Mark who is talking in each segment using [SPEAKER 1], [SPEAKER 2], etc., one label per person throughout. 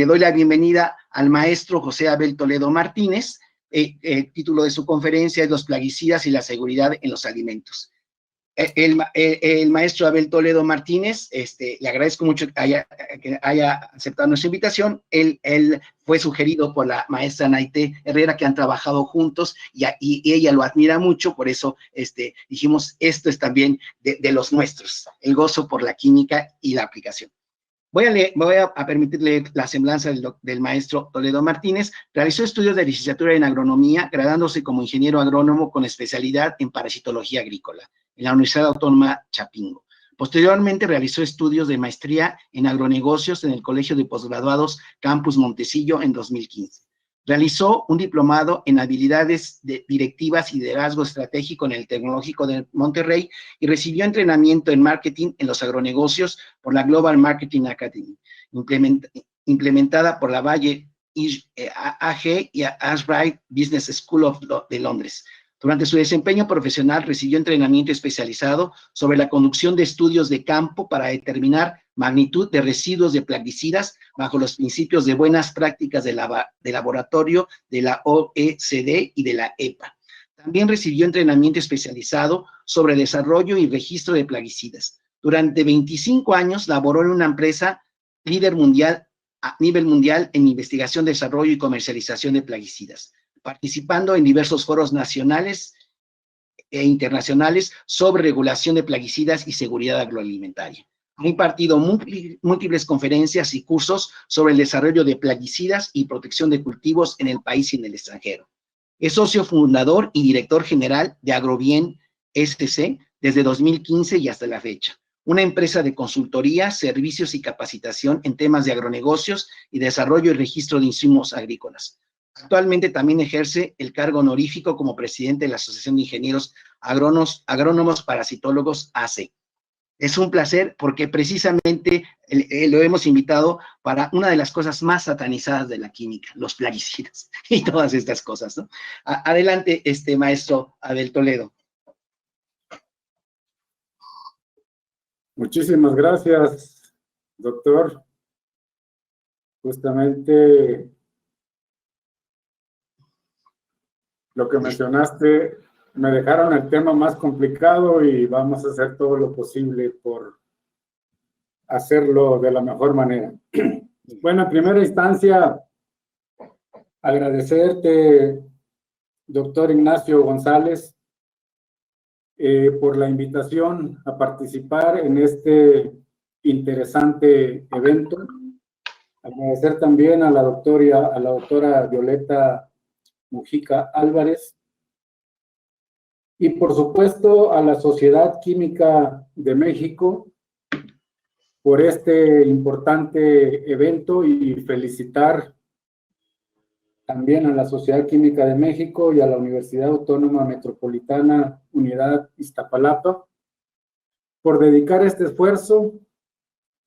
[SPEAKER 1] le doy la bienvenida al maestro José Abel Toledo Martínez. El título de su conferencia es Los plaguicidas y la seguridad en los alimentos. El maestro Abel Toledo Martínez, le agradezco mucho que haya aceptado nuestra invitación. Él fue sugerido por la maestra Naité Herrera, que han trabajado juntos, y ella lo admira mucho. Por eso dijimos, esto es también de los nuestros, el gozo por la química y la aplicación. Voy a permitir leer la semblanza del maestro Toledo Martínez. Realizó estudios de licenciatura en agronomía, graduándose como ingeniero agrónomo con especialidad en parasitología agrícola en la Universidad Autónoma Chapingo. Posteriormente realizó estudios de maestría en agronegocios en el Colegio de Postgraduados Campus Montecillo en 2015. Realizó un diplomado en habilidades directivas y liderazgo estratégico en el Tecnológico de Monterrey y recibió entrenamiento en marketing en los agronegocios por la Global Marketing Academy, implementada por la Valle AG y Ashbright Business School de Londres. Durante su desempeño profesional recibió entrenamiento especializado sobre la conducción de estudios de campo para determinar magnitud de residuos de plaguicidas bajo los principios de buenas prácticas de laboratorio de la OECD y de la EPA. También recibió entrenamiento especializado sobre desarrollo y registro de plaguicidas. Durante 25 años laboró en una empresa líder mundial a nivel mundial en investigación, desarrollo y comercialización de plaguicidas, participando en diversos foros nacionales e internacionales sobre regulación de plaguicidas y seguridad agroalimentaria. Ha impartido múltiples conferencias y cursos sobre el desarrollo de plaguicidas y protección de cultivos en el país y en el extranjero. Es socio fundador y director general de Agrobien SC desde 2015 y hasta la fecha, una empresa de consultoría, servicios y capacitación en temas de agronegocios y desarrollo y registro de insumos agrícolas. Actualmente también ejerce el cargo honorífico como presidente de la Asociación de Ingenieros Agrónomos Parasitólogos AC. Es un placer porque precisamente lo hemos invitado para una de las cosas más satanizadas de la química, los plaguicidas y todas estas cosas, ¿no? Adelante, maestro Abel Toledo.
[SPEAKER 2] Muchísimas gracias, doctor. Justamente lo que mencionaste, me dejaron el tema más complicado y vamos a hacer todo lo posible por hacerlo de la mejor manera. Bueno, en primera instancia, agradecerte, doctor Ignacio González, por la invitación a participar en este interesante evento. Agradecer también a la doctora Violeta Mujica Álvarez y por supuesto a la Sociedad Química de México por este importante evento y felicitar también a la Sociedad Química de México y a la Universidad Autónoma Metropolitana Unidad Iztapalapa por dedicar este esfuerzo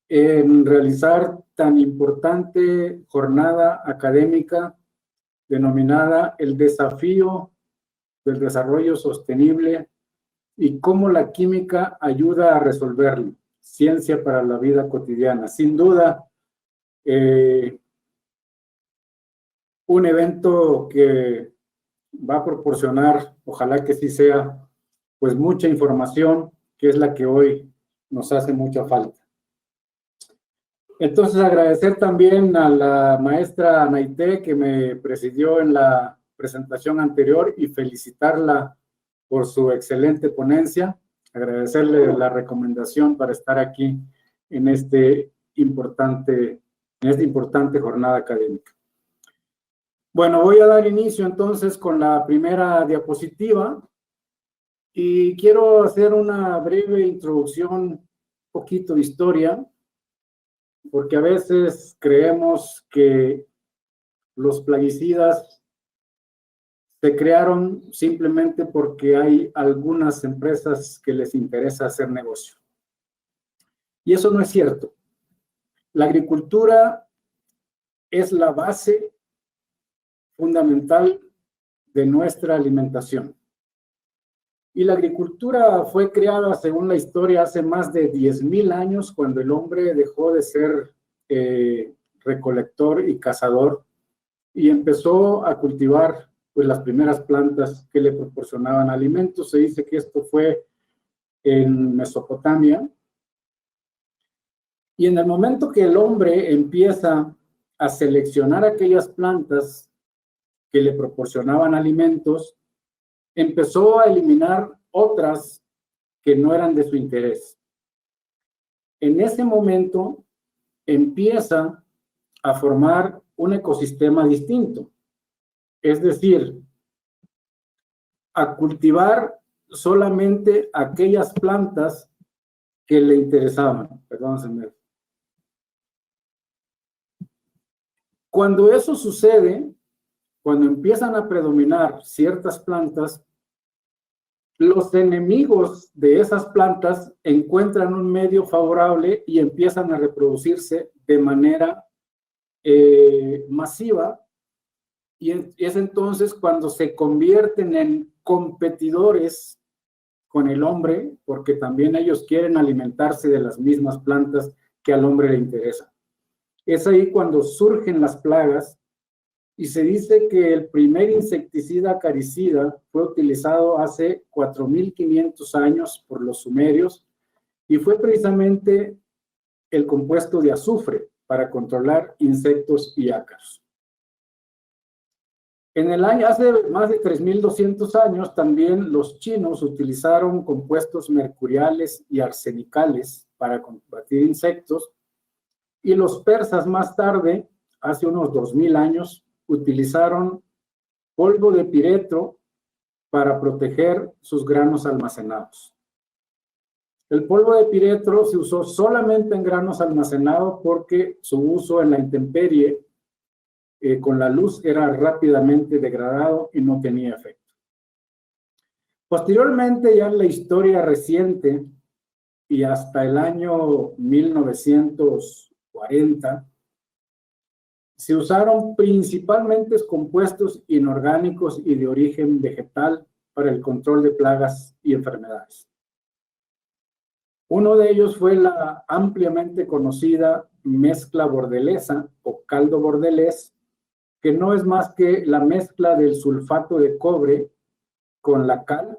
[SPEAKER 2] en realizar tan importante jornada académica denominada El Desafío del Desarrollo Sostenible y cómo la química ayuda a resolverlo, ciencia para la vida cotidiana. Sin duda, un evento que va a proporcionar, ojalá que sí sea, pues mucha información, que es la que hoy nos hace mucha falta. Entonces, agradecer también a la maestra Naité, que me presidió en la presentación anterior, y felicitarla por su excelente ponencia, agradecerle la recomendación para estar aquí en esta importante jornada académica. Bueno, voy a dar inicio entonces con la primera diapositiva y quiero hacer una breve introducción, un poquito de historia, porque a veces creemos que los plaguicidas se crearon simplemente porque hay algunas empresas que les interesa hacer negocio. Y eso no es cierto. La agricultura es la base fundamental de nuestra alimentación. Y la agricultura fue creada, según la historia, hace más de 10,000 años, cuando el hombre dejó de ser recolector y cazador, y empezó a cultivar pues, las primeras plantas que le proporcionaban alimentos. Se dice que esto fue en Mesopotamia. Y en el momento que el hombre empieza a seleccionar aquellas plantas que le proporcionaban alimentos, empezó a eliminar otras que no eran de su interés. En ese momento empieza a formar un ecosistema distinto, es decir, a cultivar solamente aquellas plantas que le interesaban. Perdón, señor. Cuando eso sucede, cuando empiezan a predominar ciertas plantas, los enemigos de esas plantas encuentran un medio favorable y empiezan a reproducirse de manera masiva, y es entonces cuando se convierten en competidores con el hombre, porque también ellos quieren alimentarse de las mismas plantas que al hombre le interesan. Es ahí cuando surgen las plagas, y se dice que el primer insecticida acaricida fue utilizado hace 4.500 años por los sumerios, y fue precisamente el compuesto de azufre para controlar insectos y ácaros. En el año, hace más de 3.200 años, también los chinos utilizaron compuestos mercuriales y arsenicales para combatir insectos, y los persas más tarde, hace unos 2.000 años, utilizaron polvo de piretro para proteger sus granos almacenados. El polvo de piretro se usó solamente en granos almacenados porque su uso en la intemperie con la luz era rápidamente degradado y no tenía efecto. Posteriormente, ya en la historia reciente y hasta el año 1940, se usaron principalmente compuestos inorgánicos y de origen vegetal para el control de plagas y enfermedades. Uno de ellos fue la ampliamente conocida mezcla bordelesa o caldo bordelés, que no es más que la mezcla del sulfato de cobre con la cal,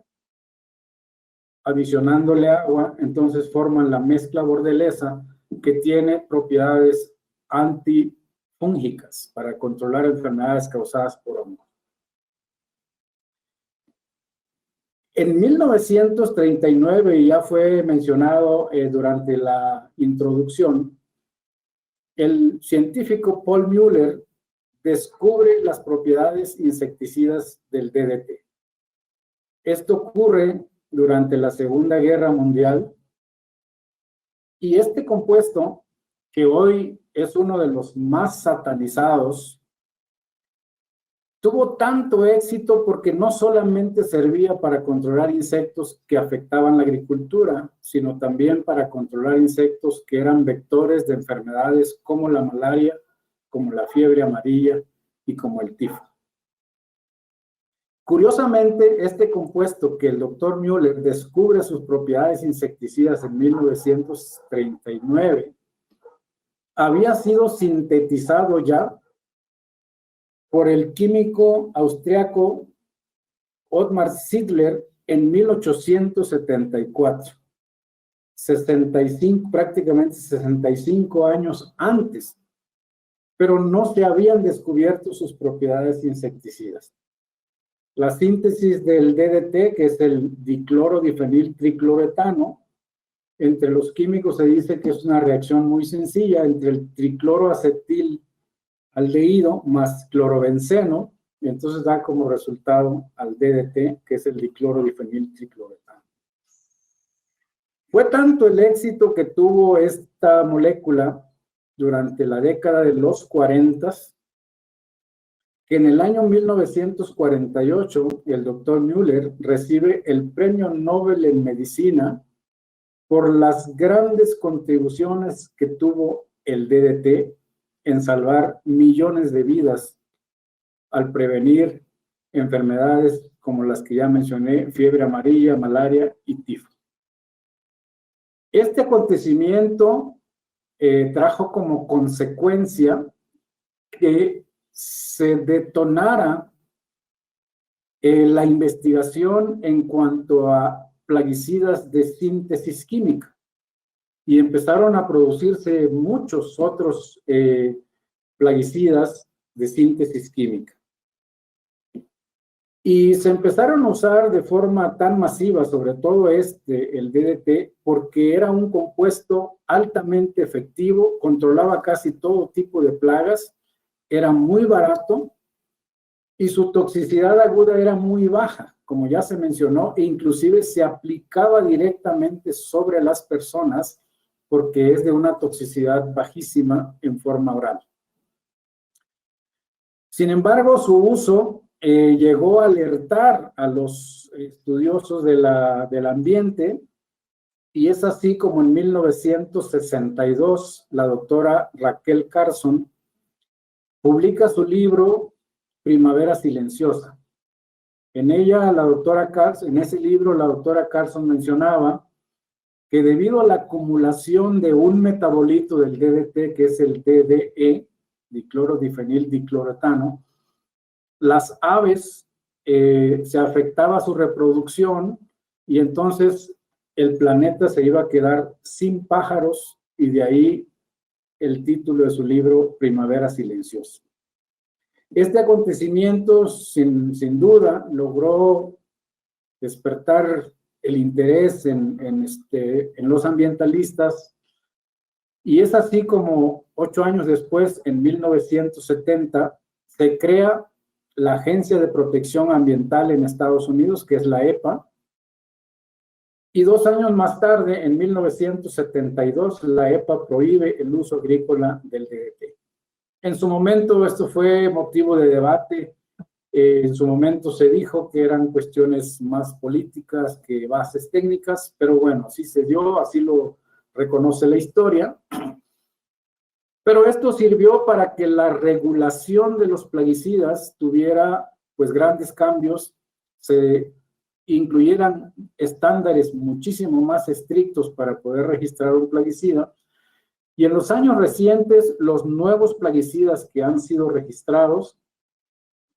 [SPEAKER 2] adicionándole agua. Entonces forman la mezcla bordelesa, que tiene propiedades antifúngicas para controlar enfermedades causadas por hongos. En 1939, y ya fue mencionado durante la introducción, el científico Paul Müller descubre las propiedades insecticidas del DDT. Esto ocurre durante la Segunda Guerra Mundial, y este compuesto, que hoy es uno de los más satanizados, tuvo tanto éxito porque no solamente servía para controlar insectos que afectaban la agricultura, sino también para controlar insectos que eran vectores de enfermedades como la malaria, como la fiebre amarilla y como el tifo. Curiosamente, este compuesto que el doctor Müller descubre sus propiedades insecticidas en 1939, había sido sintetizado ya por el químico austriaco Ottmar Ziegler en 1874, prácticamente 65 años antes, pero no se habían descubierto sus propiedades insecticidas. La síntesis del DDT, que es el diclorodifeniltricloretano, entre los químicos se dice que es una reacción muy sencilla entre el tricloroacetilaldehído más clorobenceno, y entonces da como resultado al DDT, que es el diclorodifeniltricloretano. Fue tanto el éxito que tuvo esta molécula durante la década de los 40, que en el año 1948 el doctor Müller recibe el Premio Nobel en Medicina por las grandes contribuciones que tuvo el DDT en salvar millones de vidas al prevenir enfermedades como las que ya mencioné, fiebre amarilla, malaria y tifo. Este acontecimiento trajo como consecuencia que se detonara la investigación en cuanto a plaguicidas de síntesis química y empezaron a producirse muchos otros plaguicidas de síntesis química. Y se empezaron a usar de forma tan masiva, sobre todo el DDT, porque era un compuesto altamente efectivo, controlaba casi todo tipo de plagas, era muy barato y su toxicidad aguda era muy baja, como ya se mencionó, e inclusive se aplicaba directamente sobre las personas porque es de una toxicidad bajísima en forma oral. Sin embargo, su uso llegó a alertar a los estudiosos del ambiente y es así como en 1962 la doctora Raquel Carson publica su libro Primavera Silenciosa. En ese libro la doctora Carson mencionaba que debido a la acumulación de un metabolito del DDT, que es el DDE, diclorodifenildicloroetano, las aves se afectaba su reproducción y entonces el planeta se iba a quedar sin pájaros y de ahí el título de su libro Primavera Silenciosa. Este acontecimiento sin duda logró despertar el interés en los ambientalistas y es así como 8 años después, en 1970, se crea la Agencia de Protección Ambiental en Estados Unidos, que es la EPA, y 2 años más tarde, en 1972, la EPA prohíbe el uso agrícola del DDT. En su momento esto fue motivo de debate, en su momento se dijo que eran cuestiones más políticas que bases técnicas, pero bueno, así se dio, así lo reconoce la historia. Pero esto sirvió para que la regulación de los plaguicidas tuviera pues grandes cambios, se incluyeran estándares muchísimo más estrictos para poder registrar un plaguicida. Y en los años recientes, los nuevos plaguicidas que han sido registrados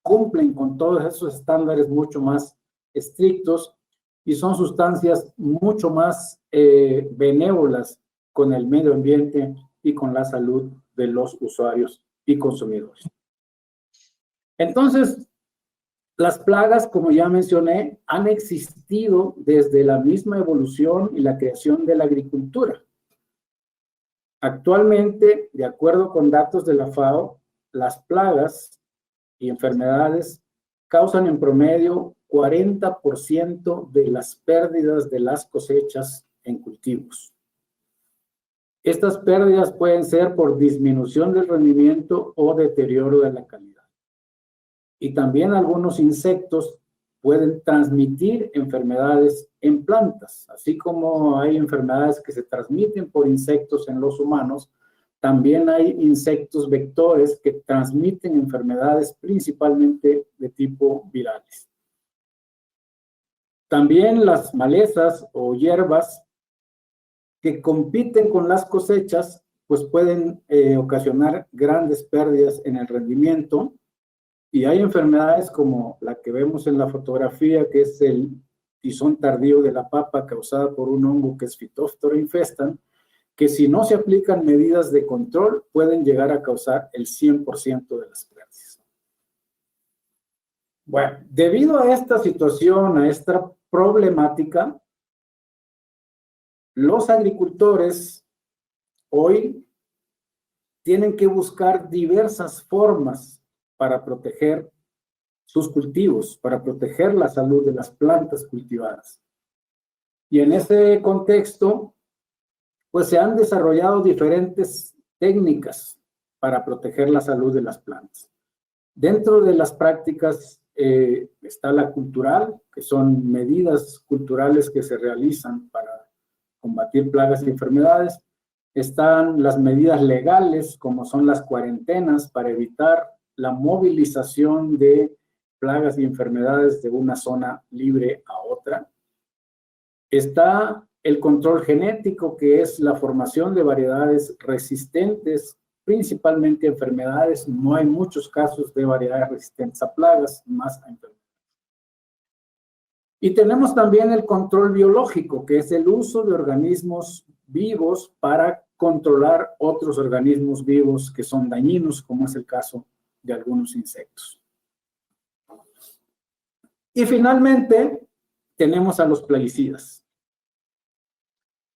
[SPEAKER 2] cumplen con todos esos estándares mucho más estrictos y son sustancias mucho más benévolas con el medio ambiente y con la salud de los usuarios y consumidores. Entonces, las plagas, como ya mencioné, han existido desde la misma evolución y la creación de la agricultura. Actualmente, de acuerdo con datos de la FAO, las plagas y enfermedades causan en promedio 40% de las pérdidas de las cosechas en cultivos. Estas pérdidas pueden ser por disminución del rendimiento o deterioro de la calidad. Y también algunos insectos pueden transmitir enfermedades en plantas, así como hay enfermedades que se transmiten por insectos en los humanos, también hay insectos vectores que transmiten enfermedades principalmente de tipo virales. También las malezas o hierbas que compiten con las cosechas, pues pueden ocasionar grandes pérdidas en el rendimiento. Y hay enfermedades como la que vemos en la fotografía, que es el tizón tardío de la papa causada por un hongo que es Phytophthora infestan, que si no se aplican medidas de control pueden llegar a causar el 100% de las pérdidas. Bueno, debido a esta situación, a esta problemática, los agricultores hoy tienen que buscar diversas formas para proteger sus cultivos, para proteger la salud de las plantas cultivadas. Y en ese contexto, pues se han desarrollado diferentes técnicas para proteger la salud de las plantas. Dentro de las prácticas está la cultural, que son medidas culturales que se realizan para combatir plagas y enfermedades. Están las medidas legales, como son las cuarentenas, para evitar la movilización de plagas y enfermedades de una zona libre a otra. Está el control genético, que es la formación de variedades resistentes principalmente enfermedades. No hay muchos casos de variedades resistentes a plagas, más a enfermedades. Y tenemos también el control biológico, que es el uso de organismos vivos para controlar otros organismos vivos que son dañinos, como es el caso de algunos insectos. Y finalmente, tenemos a los plaguicidas.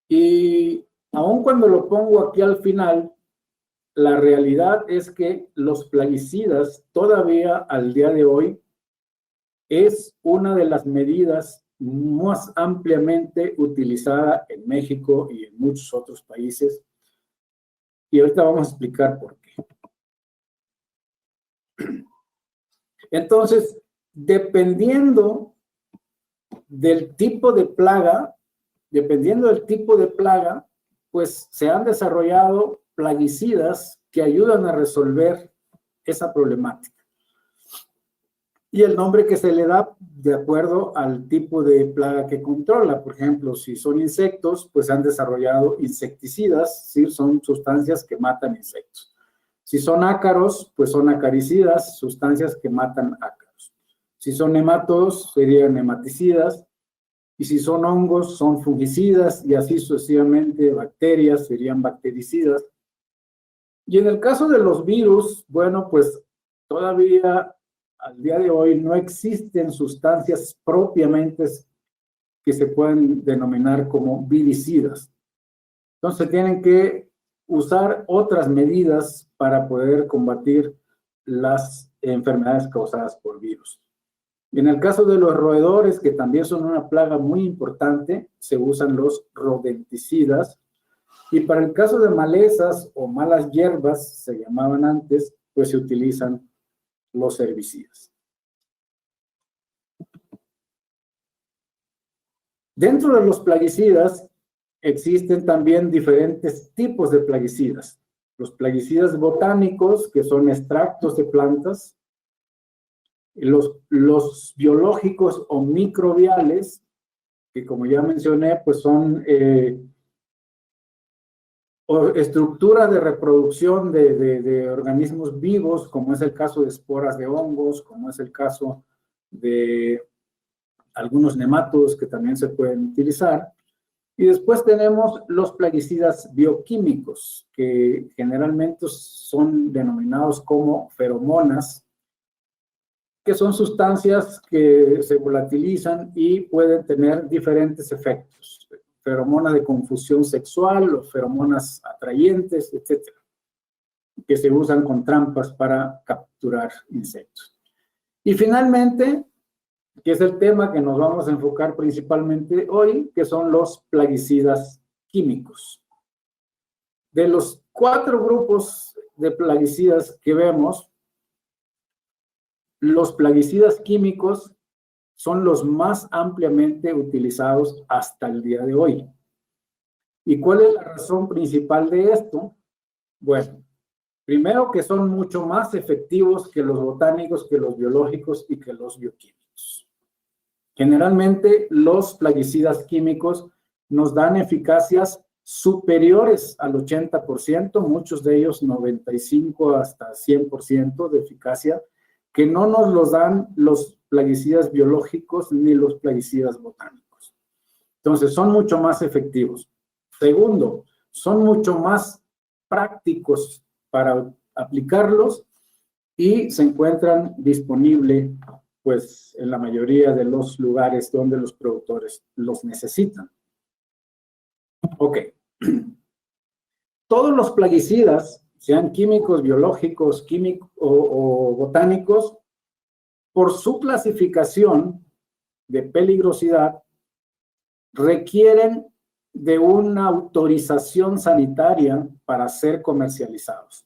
[SPEAKER 2] Y aun cuando lo pongo aquí al final, la realidad es que los plaguicidas todavía al día de hoy es una de las medidas más ampliamente utilizada en México y en muchos otros países. Y ahorita vamos a explicar por qué. Entonces, dependiendo del tipo de plaga, pues se han desarrollado plaguicidas que ayudan a resolver esa problemática. Y el nombre que se le da de acuerdo al tipo de plaga que controla. Por ejemplo, si son insectos, pues han desarrollado insecticidas, ¿sí? Son sustancias que matan insectos. Si son ácaros, pues son acaricidas, sustancias que matan ácaros. Si son nematodos, serían nematicidas. Y si son hongos, son fungicidas, y así sucesivamente. Bacterias serían bactericidas. Y en el caso de los virus, bueno, pues todavía al día de hoy no existen sustancias propiamente que se pueden denominar como viricidas. Entonces tienen que usar otras medidas para poder combatir las enfermedades causadas por virus. Y en el caso de los roedores, que también son una plaga muy importante, se usan los rodenticidas. Y para el caso de malezas o malas hierbas, se llamaban antes, pues se utilizan los herbicidas. Dentro de los plaguicidas existen también diferentes tipos de plaguicidas. Los plaguicidas botánicos, que son extractos de plantas, los biológicos o microbiales, que como ya mencioné, pues son estructura de reproducción de organismos vivos, como es el caso de esporas de hongos, como es el caso de algunos nematodos que también se pueden utilizar. Y después tenemos los plaguicidas bioquímicos, que generalmente son denominados como feromonas, que son sustancias que se volatilizan y pueden tener diferentes efectos. Feromonas de confusión sexual, o feromonas atrayentes, etcétera, que se usan con trampas para capturar insectos. Y finalmente, que es el tema que nos vamos a enfocar principalmente hoy, que son los plaguicidas químicos. De los 4 grupos de plaguicidas que vemos, los plaguicidas químicos son los más ampliamente utilizados hasta el día de hoy. ¿Y cuál es la razón principal de esto? Bueno, primero que son mucho más efectivos que los botánicos, que los biológicos y que los bioquímicos. Generalmente los plaguicidas químicos nos dan eficacias superiores al 80%, muchos de ellos 95 hasta 100% de eficacia, que no nos los dan los plaguicidas biológicos ni los plaguicidas botánicos. Entonces, son mucho más efectivos. Segundo, son mucho más prácticos para aplicarlos y se encuentran disponibles, pues, en la mayoría de los lugares donde los productores los necesitan. Ok. Todos los plaguicidas, sean químicos, biológicos, químicos o botánicos, por su clasificación de peligrosidad, requieren de una autorización sanitaria para ser comercializados.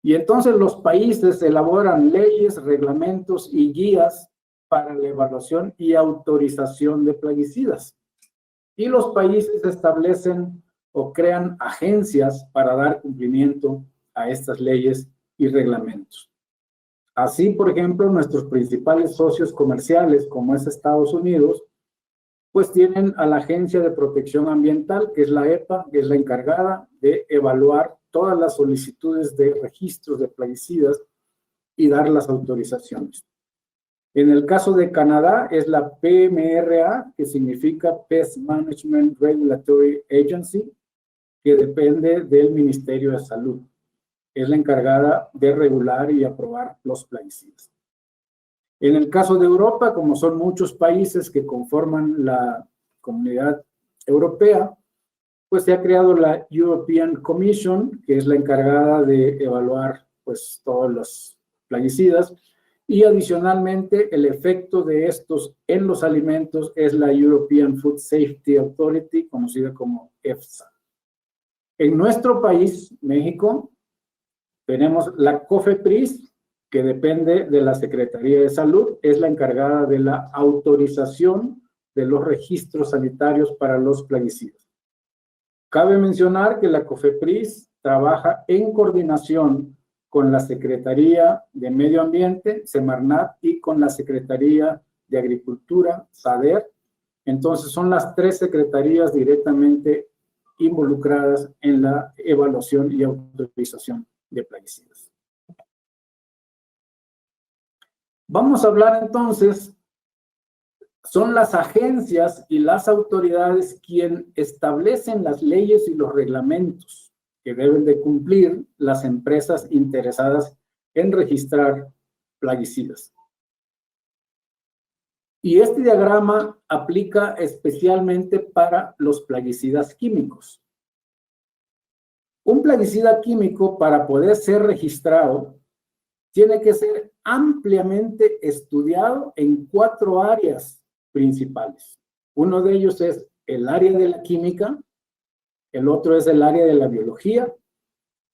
[SPEAKER 2] Y entonces los países elaboran leyes, reglamentos y guías para la evaluación y autorización de plaguicidas. Y los países establecen o crean agencias para dar cumplimiento a estas leyes y reglamentos. Así, por ejemplo, nuestros principales socios comerciales, como es Estados Unidos, pues tienen a la Agencia de Protección Ambiental, que es la EPA, que es la encargada de evaluar todas las solicitudes de registros de plaguicidas y dar las autorizaciones. En el caso de Canadá es la PMRA, que significa Pest Management Regulatory Agency, que depende del Ministerio de Salud. Es la encargada de regular y aprobar los plaguicidas. En el caso de Europa, como son muchos países que conforman la Comunidad Europea, pues se ha creado la European Commission, que es la encargada de evaluar pues todos los plaguicidas, y adicionalmente el efecto de estos en los alimentos es la European Food Safety Authority, conocida como EFSA. En nuestro país, México, tenemos la COFEPRIS, que depende de la Secretaría de Salud, es la encargada de la autorización de los registros sanitarios para los plaguicidas. Cabe mencionar que la COFEPRIS trabaja en coordinación con la Secretaría de Medio Ambiente, Semarnat, y con la Secretaría de Agricultura, SADER. Entonces son las tres secretarías directamente involucradas en la evaluación y autorización de plaguicidas. Vamos a hablar entonces, son las agencias y las autoridades quienes establecen las leyes y los reglamentos que deben de cumplir las empresas interesadas en registrar plaguicidas. Y este diagrama aplica especialmente para los plaguicidas químicos. Un plaguicida químico, para poder ser registrado, tiene que ser ampliamente estudiado en 4 áreas principales. Uno de ellos es el área de la química, el otro es el área de la biología,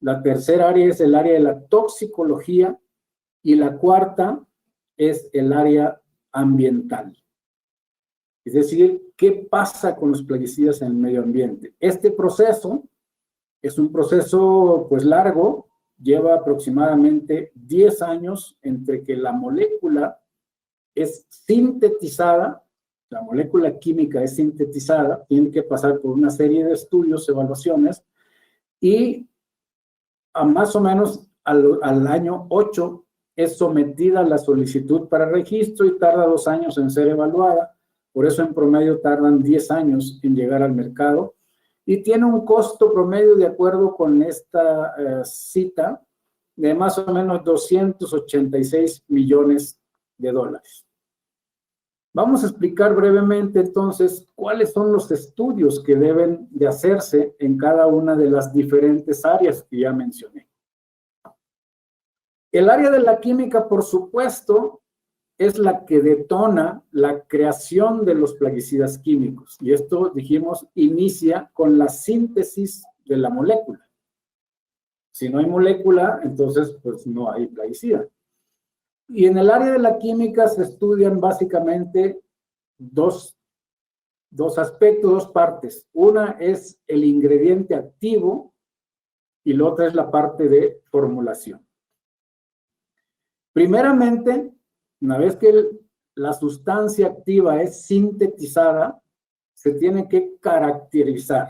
[SPEAKER 2] la tercera área es el área de la toxicología y la cuarta es el área ambiental. Es decir, ¿qué pasa con los plaguicidas en el medio ambiente? Este proceso es un proceso pues largo, lleva aproximadamente 10 años entre que la molécula es sintetizada, la molécula química es sintetizada, tiene que pasar por una serie de estudios, evaluaciones, y a más o menos al año 8 es sometida a la solicitud para registro y tarda 2 años en ser evaluada. Por eso en promedio tardan 10 años en llegar al mercado y tiene un costo promedio, de acuerdo con esta cita, de más o menos 286 millones de dólares. Vamos a explicar brevemente entonces cuáles son los estudios que deben de hacerse en cada una de las diferentes áreas que ya mencioné. El área de la química, por supuesto, es la que detona la creación de los plaguicidas químicos. Y esto, dijimos, inicia con la síntesis de la molécula. Si no hay molécula, entonces pues no hay plaguicida. Y en el área de la química se estudian básicamente dos aspectos, 2 partes. Una es el ingrediente activo y la otra es la parte de formulación. Primeramente, una vez que la sustancia activa es sintetizada, se tiene que caracterizar.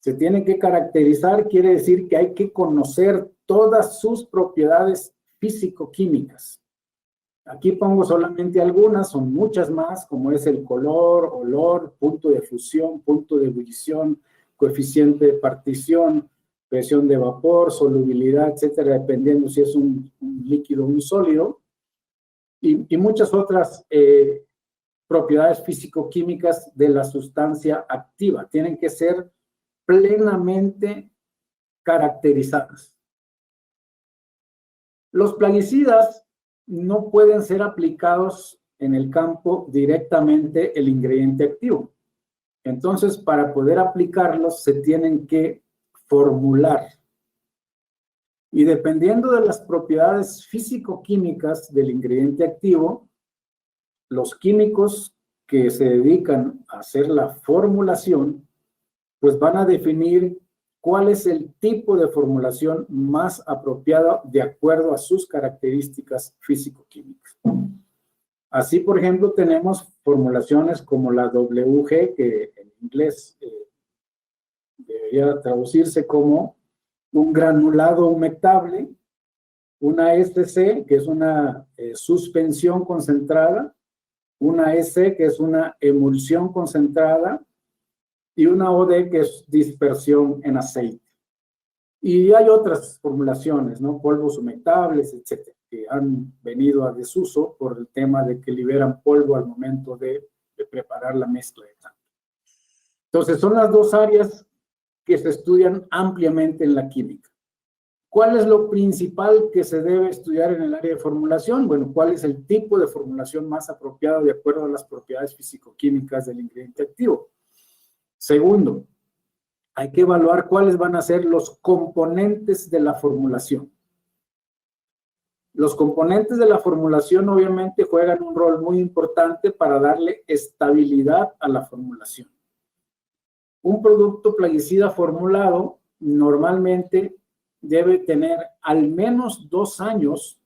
[SPEAKER 2] Se tiene que caracterizar quiere decir que hay que conocer todas sus propiedades físico-químicas. Aquí pongo solamente algunas, son muchas más, como es el color, olor, punto de fusión, punto de ebullición, coeficiente de partición, presión de vapor, solubilidad, etcétera, dependiendo si es un líquido o un sólido, y muchas otras propiedades físico-químicas de la sustancia activa. Tienen que ser plenamente caracterizadas. Los plaguicidas no pueden ser aplicados en el campo directamente el ingrediente activo. Entonces, para poder aplicarlos, se tienen que formular. Y dependiendo de las propiedades físico-químicas del ingrediente activo, los químicos que se dedican a hacer la formulación, pues van a definir cuál es el tipo de formulación más apropiada de acuerdo a sus características físico-químicas. Así, por ejemplo, tenemos formulaciones como la WG, que en inglés debería traducirse como un granulado humectable, una SC, que es una suspensión concentrada, una SC, que es una emulsión concentrada, y una OD, que es dispersión en aceite. Y hay otras formulaciones, ¿no? Polvos humectables, etcétera, que han venido a desuso por el tema de que liberan polvo al momento de preparar la mezcla de tanque. Entonces, son las dos áreas que se estudian ampliamente en la química. ¿Cuál es lo principal que se debe estudiar en el área de formulación? Bueno, ¿cuál es el tipo de formulación más apropiado de acuerdo a las propiedades físico-químicas del ingrediente activo? Segundo, hay que evaluar cuáles van a ser los componentes de la formulación. Los componentes de la formulación obviamente juegan un rol muy importante para darle estabilidad a la formulación. Un producto plaguicida formulado normalmente debe tener al menos 2 años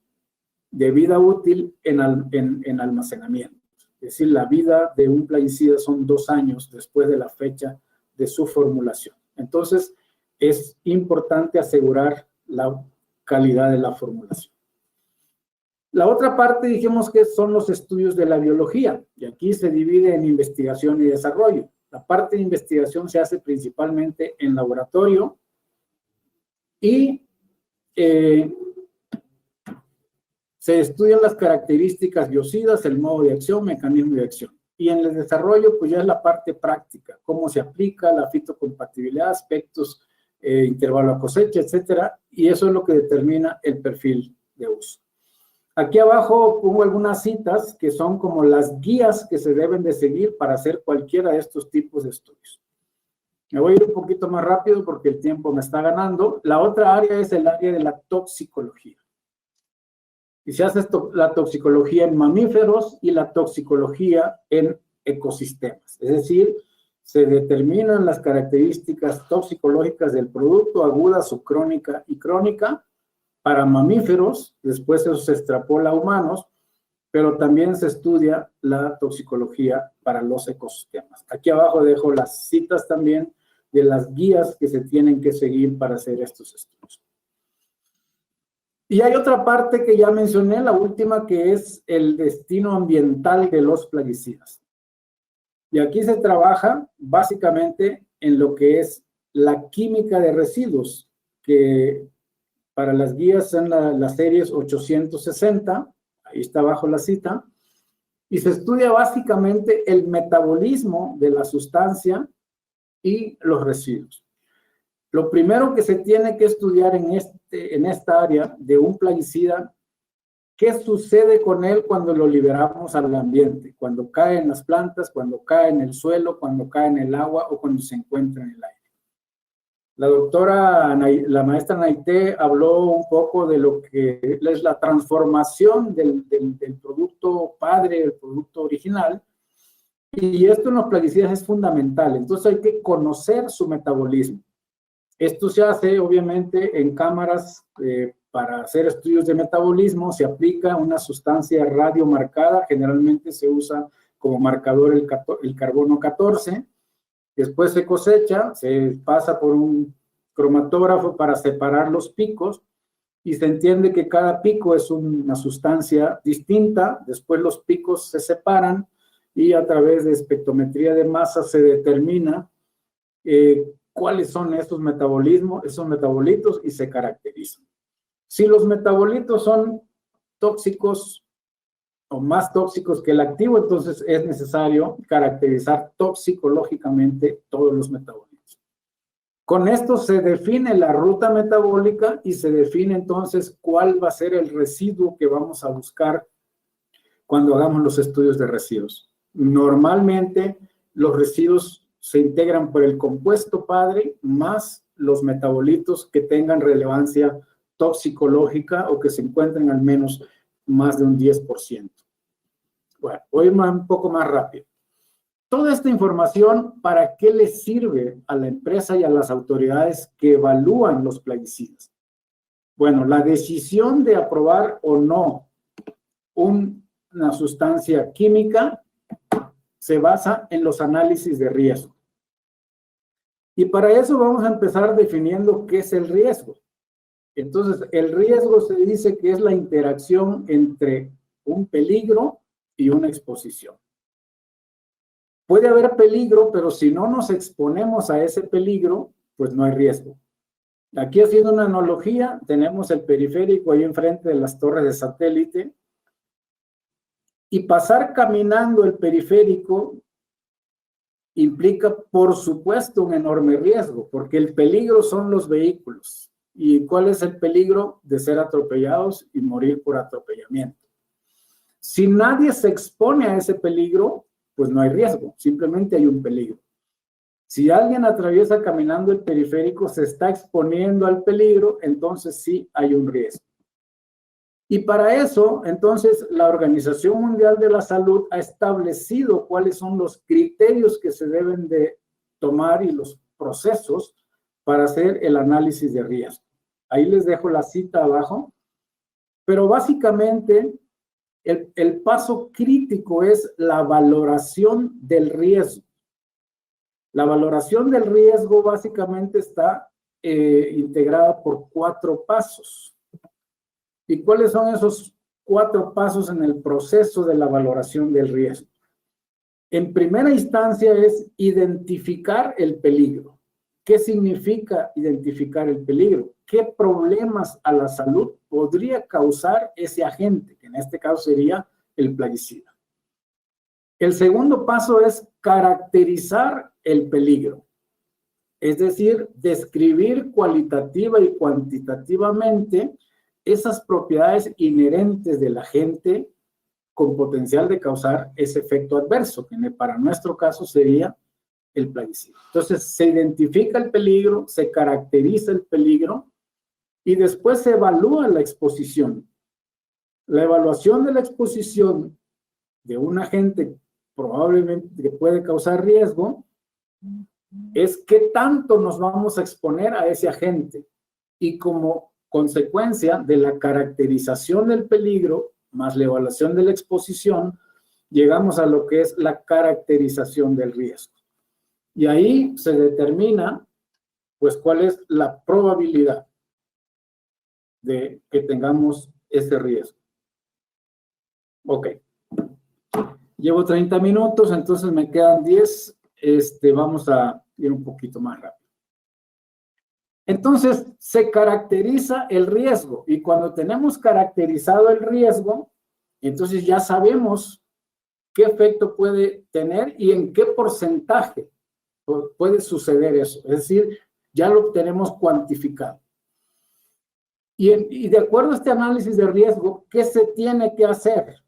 [SPEAKER 2] de vida útil en almacenamiento. Es decir, la vida de un plaguicida son 2 años después de la fecha de su formulación. Entonces, es importante asegurar la calidad de la formulación. La otra parte, dijimos que son los estudios de la biología, y aquí se divide en investigación y desarrollo. La parte de investigación se hace principalmente en laboratorio y se estudian las características biocidas, el modo de acción, mecanismo de acción. Y en el desarrollo, pues ya es la parte práctica, cómo se aplica la fitocompatibilidad, aspectos, intervalo a cosecha, etcétera, y eso es lo que determina el perfil de uso. Aquí abajo pongo algunas citas que son como las guías que se deben de seguir para hacer cualquiera de estos tipos de estudios. Me voy a ir un poquito más rápido porque el tiempo me está ganando. La otra área es el área de la toxicología. Y se hace la toxicología en mamíferos y la toxicología en ecosistemas. Es decir, se determinan las características toxicológicas del producto, aguda, subcrónica y crónica, para mamíferos, después eso se extrapola a humanos, pero también se estudia la toxicología para los ecosistemas. Aquí abajo dejo las citas también de las guías que se tienen que seguir para hacer estos estudios. Y hay otra parte que ya mencioné, la última, que es el destino ambiental de los plaguicidas. Y aquí se trabaja básicamente en lo que es la química de residuos, que para las guías son las series 860, ahí está abajo la cita, y se estudia básicamente el metabolismo de la sustancia y los residuos. Lo primero que se tiene que estudiar en esta área de un plaguicida, ¿qué sucede con él cuando lo liberamos al ambiente? Cuando cae en las plantas, cuando cae en el suelo, cuando cae en el agua o cuando se encuentra en el aire. La maestra Naité habló un poco de lo que es la transformación del producto padre, el producto original, y esto en los plaguicidas es fundamental. Entonces hay que conocer su metabolismo. Esto se hace obviamente en cámaras para hacer estudios de metabolismo. Se aplica una sustancia radiomarcada, generalmente se usa como marcador el carbono 14. Después se cosecha, se pasa por un cromatógrafo para separar los picos y se entiende que cada pico es una sustancia distinta. Después los picos se separan y a través de espectrometría de masa se determina cuáles son esos metabolitos y se caracterizan. Si los metabolitos son tóxicos o más tóxicos que el activo, entonces es necesario caracterizar toxicológicamente todos los metabolitos. Con esto se define la ruta metabólica y se define entonces cuál va a ser el residuo que vamos a buscar cuando hagamos los estudios de residuos. Normalmente los residuos se integran por el compuesto padre más los metabolitos que tengan relevancia toxicológica o que se encuentren al menos más de un 10%. Bueno, voy un poco más rápido. Toda esta información, ¿para qué le sirve a la empresa y a las autoridades que evalúan los plaguicidas? Bueno, la decisión de aprobar o no un una sustancia química, se basa en los análisis de riesgo. Y para eso vamos a empezar definiendo qué es el riesgo. Entonces, el riesgo se dice que es la interacción entre un peligro y una exposición. Puede haber peligro, pero si no nos exponemos a ese peligro, pues no hay riesgo. Aquí haciendo una analogía, tenemos el periférico ahí enfrente de las torres de satélite, y pasar caminando el periférico implica, por supuesto, un enorme riesgo, porque el peligro son los vehículos. ¿Y cuál es el peligro? De ser atropellados y morir por atropellamiento. Si nadie se expone a ese peligro, pues no hay riesgo, simplemente hay un peligro. Si alguien atraviesa caminando el periférico, se está exponiendo al peligro, entonces sí hay un riesgo. Y para eso, entonces, la Organización Mundial de la Salud ha establecido cuáles son los criterios que se deben de tomar y los procesos para hacer el análisis de riesgo. Ahí les dejo la cita abajo, pero básicamente el paso crítico es la valoración del riesgo. La valoración del riesgo básicamente está integrada por 4 pasos. ¿Y cuáles son esos 4 pasos en el proceso de la valoración del riesgo? En primera instancia es identificar el peligro. ¿Qué significa identificar el peligro? ¿Qué problemas a la salud podría causar ese agente, que en este caso sería el plaguicida? El segundo paso es caracterizar el peligro, es decir, describir cualitativa y cuantitativamente esas propiedades inherentes del agente con potencial de causar ese efecto adverso, que para nuestro caso sería el plaguicida. Entonces, se identifica el peligro, se caracteriza el peligro y después se evalúa la exposición. La evaluación de la exposición de un agente probablemente que puede causar riesgo es qué tanto nos vamos a exponer a ese agente, y como consecuencia de la caracterización del peligro más la evaluación de la exposición, llegamos a lo que es la caracterización del riesgo. Y ahí se determina, pues, cuál es la probabilidad de que tengamos ese riesgo. Ok. Llevo 30 minutos, entonces me quedan 10. Vamos a ir un poquito más rápido. Entonces, se caracteriza el riesgo. Y cuando tenemos caracterizado el riesgo, entonces ya sabemos qué efecto puede tener y en qué porcentaje puede suceder eso. Es decir, ya lo tenemos cuantificado. Y de acuerdo a este análisis de riesgo, ¿qué se tiene que hacer?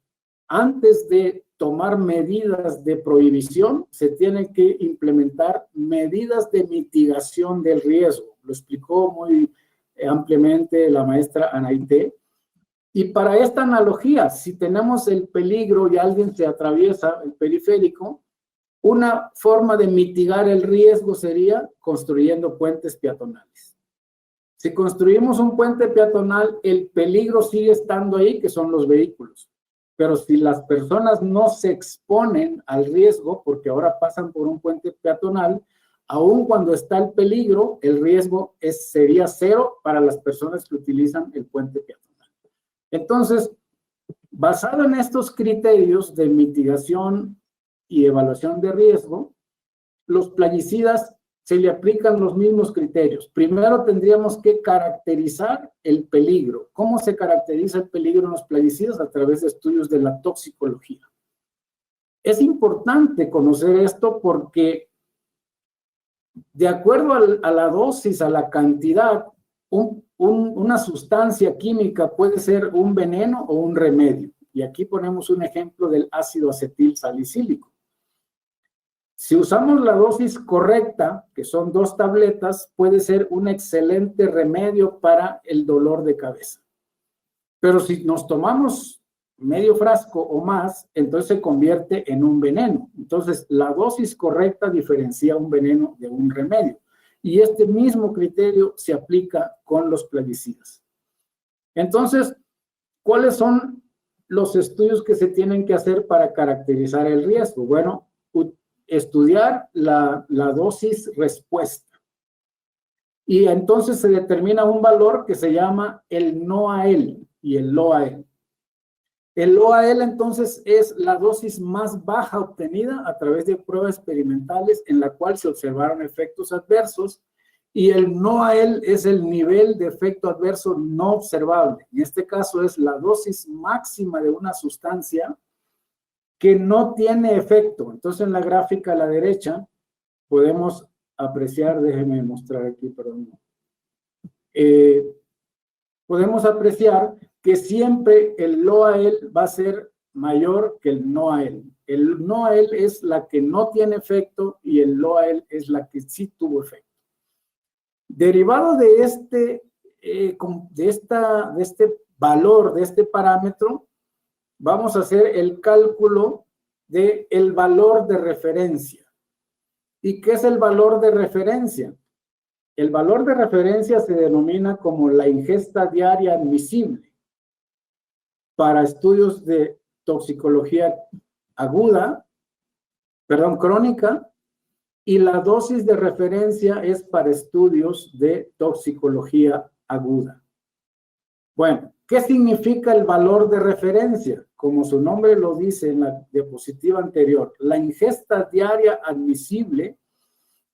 [SPEAKER 2] Antes de tomar medidas de prohibición, se tienen que implementar medidas de mitigación del riesgo. Lo explicó muy ampliamente la maestra Anaité. Y para esta analogía, si tenemos el peligro y alguien se atraviesa el periférico, una forma de mitigar el riesgo sería construyendo puentes peatonales. Si construimos un puente peatonal, el peligro sigue estando ahí, que son los vehículos. Pero si las personas no se exponen al riesgo, porque ahora pasan por un puente peatonal, aun cuando está el peligro, el riesgo sería 0 para las personas que utilizan el puente peatonal. Entonces, basado en estos criterios de mitigación y evaluación de riesgo, los plaguicidas se le aplican los mismos criterios. Primero tendríamos que caracterizar el peligro. ¿Cómo se caracteriza el peligro en los plaguicidas? A través de estudios de la toxicología. Es importante conocer esto porque de acuerdo a la dosis, a la cantidad, una sustancia química puede ser un veneno o un remedio. Y aquí ponemos un ejemplo del ácido acetil salicílico. Si usamos la dosis correcta, que son 2 tabletas, puede ser un excelente remedio para el dolor de cabeza. Pero si nos tomamos medio frasco o más, entonces se convierte en un veneno. Entonces, la dosis correcta diferencia un veneno de un remedio. Y este mismo criterio se aplica con los plaguicidas. Entonces, ¿cuáles son los estudios que se tienen que hacer para caracterizar el riesgo? Bueno, estudiar la dosis respuesta. Y entonces se determina un valor que se llama el NOAEL y el LOAEL. El LOAEL entonces es la dosis más baja obtenida a través de pruebas experimentales en la cual se observaron efectos adversos, y el NOAEL es el nivel de efecto adverso no observable. En este caso es la dosis máxima de una sustancia que no tiene efecto. Entonces en la gráfica a la derecha podemos apreciar, déjenme mostrar aquí, perdón. Podemos apreciar que siempre el LOAEL va a ser mayor que el NOAEL. El NOAEL es la que no tiene efecto y el LOAEL es la que sí tuvo efecto. Derivado de este valor, de este parámetro, vamos a hacer el cálculo del valor de referencia. ¿Y qué es el valor de referencia? El valor de referencia se denomina como la ingesta diaria admisible para estudios de toxicología crónica, y la dosis de referencia es para estudios de toxicología aguda. Bueno, ¿qué significa el valor de referencia? Como su nombre lo dice en la diapositiva anterior, la ingesta diaria admisible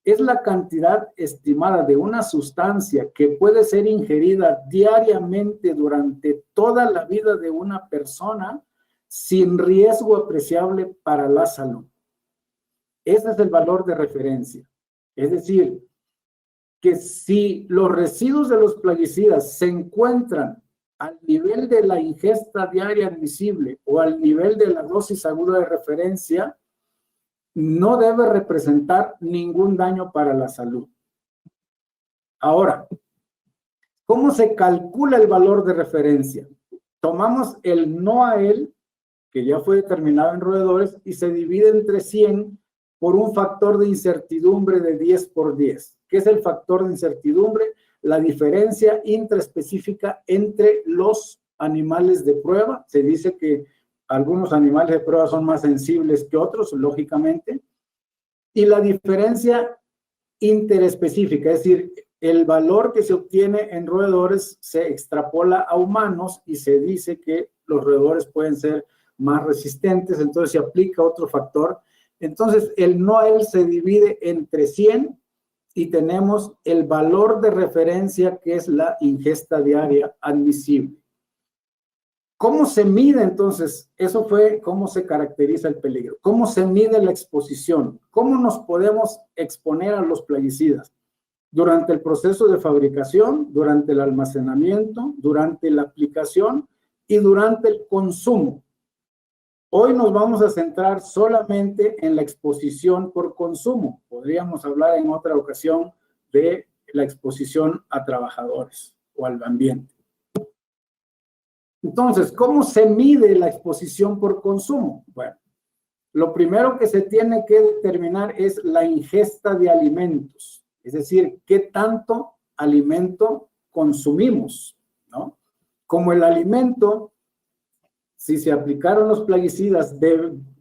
[SPEAKER 2] es la cantidad estimada de una sustancia que puede ser ingerida diariamente durante toda la vida de una persona sin riesgo apreciable para la salud. Ese es el valor de referencia. Es decir, que si los residuos de los plaguicidas se encuentran al nivel de la ingesta diaria admisible o al nivel de la dosis aguda de referencia, no debe representar ningún daño para la salud. Ahora, ¿cómo se calcula el valor de referencia? Tomamos el NOAEL, que ya fue determinado en roedores, y se divide entre 100 por un factor de incertidumbre de 10 por 10. ¿Qué es el factor de incertidumbre? La diferencia intraespecífica entre los animales de prueba. Se dice que algunos animales de prueba son más sensibles que otros, lógicamente. Y la diferencia interespecífica, es decir, el valor que se obtiene en roedores se extrapola a humanos y se dice que los roedores pueden ser más resistentes, entonces se aplica otro factor. Entonces, el NOAEL se divide entre 100 y tenemos el valor de referencia, que es la ingesta diaria admisible. ¿Cómo se mide entonces? Eso fue cómo se caracteriza el peligro. ¿Cómo se mide la exposición? ¿Cómo nos podemos exponer a los plaguicidas? Durante el proceso de fabricación, durante el almacenamiento, durante la aplicación y durante el consumo. Hoy nos vamos a centrar solamente en la exposición por consumo. Podríamos hablar en otra ocasión de la exposición a trabajadores o al ambiente. Entonces, ¿cómo se mide la exposición por consumo? Bueno, lo primero que se tiene que determinar es la ingesta de alimentos, es decir, qué tanto alimento consumimos, ¿no? Como el alimento, si se aplicaron los plaguicidas,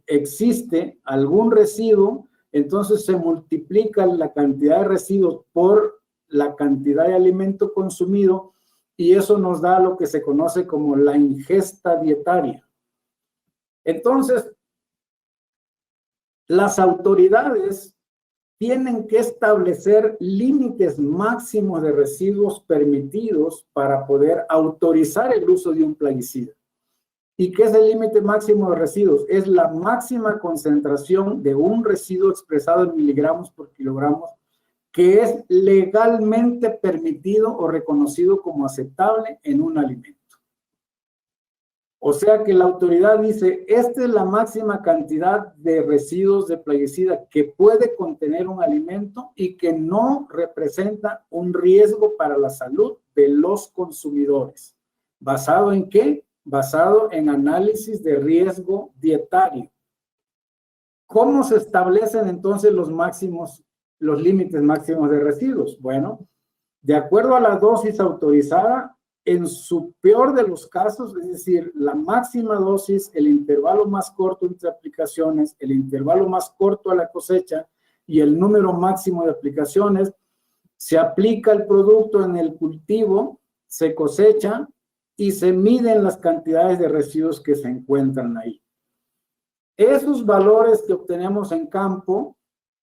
[SPEAKER 2] existe algún residuo, entonces se multiplica la cantidad de residuos por la cantidad de alimento consumido, y eso nos da lo que se conoce como la ingesta dietaria. Entonces, las autoridades tienen que establecer límites máximos de residuos permitidos para poder autorizar el uso de un plaguicida. ¿Y qué es el límite máximo de residuos? Es la máxima concentración de un residuo expresado en miligramos por kilogramos que es legalmente permitido o reconocido como aceptable en un alimento. O sea que la autoridad dice, esta es la máxima cantidad de residuos de plaguicida que puede contener un alimento y que no representa un riesgo para la salud de los consumidores. ¿Basado en qué? Basado en análisis de riesgo dietario. ¿Cómo se establecen entonces los límites máximos de residuos? Bueno, de acuerdo a la dosis autorizada, en su peor de los casos, es decir, la máxima dosis, el intervalo más corto entre aplicaciones, el intervalo más corto a la cosecha y el número máximo de aplicaciones, se aplica el producto en el cultivo, se cosecha y se miden las cantidades de residuos que se encuentran ahí. Esos valores que obtenemos en campo,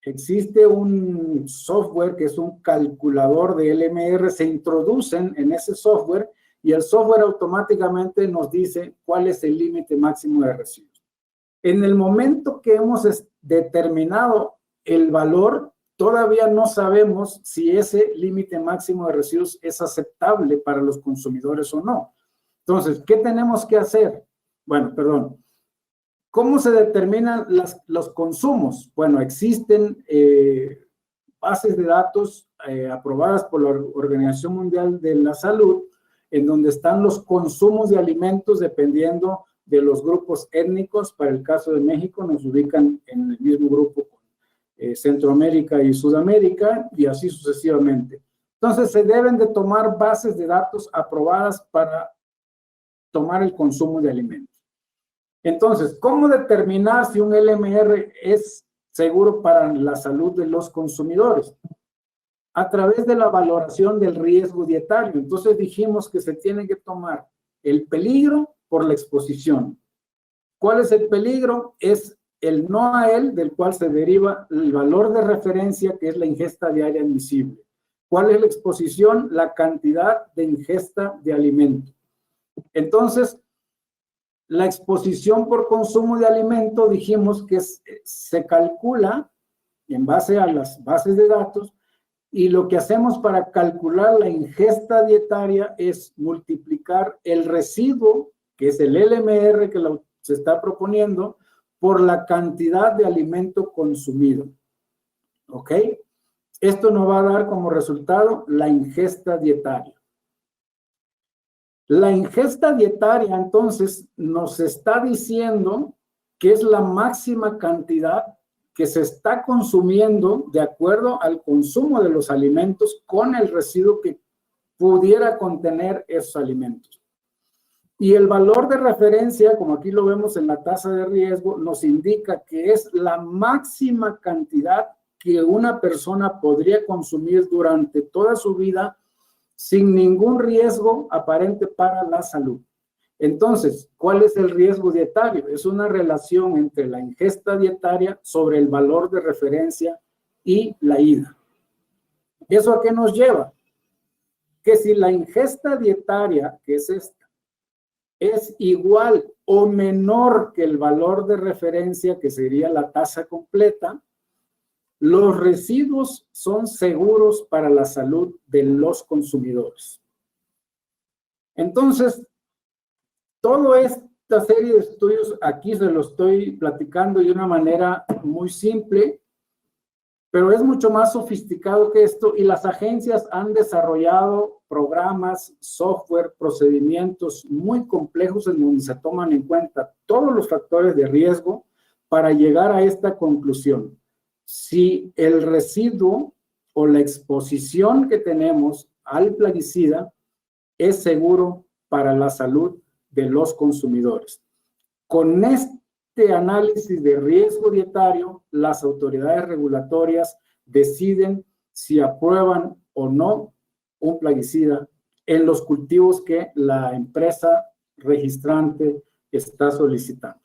[SPEAKER 2] existe un software que es un calculador de LMR, se introducen en ese software y el software automáticamente nos dice cuál es el límite máximo de residuos. En el momento que hemos determinado el valor, todavía no sabemos si ese límite máximo de residuos es aceptable para los consumidores o no. Entonces, ¿qué tenemos que hacer? Bueno, perdón. ¿Cómo se determinan los consumos? Bueno, existen bases de datos aprobadas por la Organización Mundial de la Salud, en donde están los consumos de alimentos dependiendo de los grupos étnicos. Para el caso de México, nos ubican en el mismo grupo con Centroamérica y Sudamérica, y así sucesivamente. Entonces, se deben de tomar bases de datos aprobadas para tomar el consumo de alimentos. Entonces, ¿cómo determinar si un LMR es seguro para la salud de los consumidores? A través de la valoración del riesgo dietario. Entonces dijimos que se tiene que tomar el peligro por la exposición. ¿Cuál es el peligro? Es el NOAEL, del cual se deriva el valor de referencia, que es la ingesta diaria admisible. ¿Cuál es la exposición? La cantidad de ingesta de alimento. Entonces, la exposición por consumo de alimento, dijimos que se calcula en base a las bases de datos, y lo que hacemos para calcular la ingesta dietaria es multiplicar el residuo, que es el LMR que se está proponiendo, por la cantidad de alimento consumido. ¿Ok? Esto nos va a dar como resultado la ingesta dietaria. La ingesta dietaria, entonces, nos está diciendo que es la máxima cantidad que se está consumiendo de acuerdo al consumo de los alimentos con el residuo que pudiera contener esos alimentos. Y el valor de referencia, como aquí lo vemos en la tasa de riesgo, nos indica que es la máxima cantidad que una persona podría consumir durante toda su vida sin ningún riesgo aparente para la salud. Entonces, ¿cuál es el riesgo dietario? Es una relación entre la ingesta dietaria sobre el valor de referencia y la IDA. ¿Eso a qué nos lleva? Que si la ingesta dietaria, que es esta, es igual o menor que el valor de referencia, que sería la tasa completa, los residuos son seguros para la salud de los consumidores. Entonces, toda esta serie de estudios aquí se lo estoy platicando de una manera muy simple, pero es mucho más sofisticado que esto, y las agencias han desarrollado programas, software, procedimientos muy complejos en donde se toman en cuenta todos los factores de riesgo para llegar a esta conclusión. Si el residuo o la exposición que tenemos al plaguicida es seguro para la salud de los consumidores. Con este análisis de riesgo dietario, las autoridades regulatorias deciden si aprueban o no un plaguicida en los cultivos que la empresa registrante está solicitando.